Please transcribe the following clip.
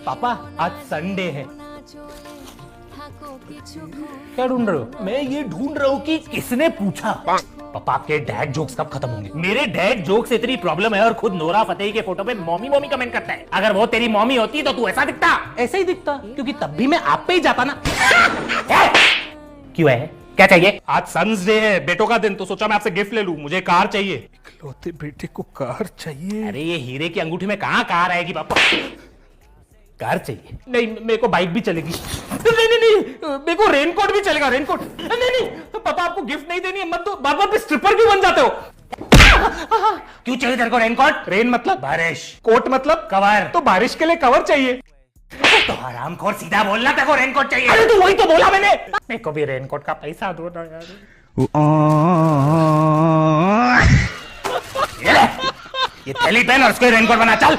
पापा आज संडे है। क्या ढूंढ रहे हो? मैं ये ढूंढ रहा हूँ कि किसने पूछा। पापा आपके डैड जोक्स कब खत्म होंगे? मेरे डैड जोक्स से इतनी प्रॉब्लम है और खुद नोरा फतेही के फोटो पे मॉमी मॉमी कमेंट करता है। अगर वो तेरी मॉमी होती तो तू ऐसा दिखता? ऐसा ही दिखता, क्योंकि तब भी मैं आप पे ही जाता ना। क्यों है? क्या चाहिए? आज सन्स डे है, बेटों का दिन, तो सोचा मैं आपसे गिफ्ट ले लूं। मुझे कार चाहिए। इकलौते बेटे को कार चाहिए? अरे ये हीरे की अंगूठी में कहाँ कार आएगी पापा? कार चाहिए। नहीं मेरे को बाइक भी चलेगी। नहीं नहीं नहीं मेरे को रेनकोट भी चलेगा। रेनकोट नहीं नहीं पापा आपको गिफ्ट नहीं देनी है, मत दो। बार बार स्ट्रिपर क्यों बन जाते हो? क्यों चाहिए तेरे को रेनकोट? रेन मतलब बारिश, कोट मतलब कवर, तो बारिश के लिए कवर चाहिए। तो हरामखोर सीधा बोलना, तेरे को रेनकोट चाहिए। अरे तो वही तो बोला मैंने। मेरे को भी रेनकोट का पैसा दो ना यार। ये थैली पहन और उसको रेनकोट बना, चल।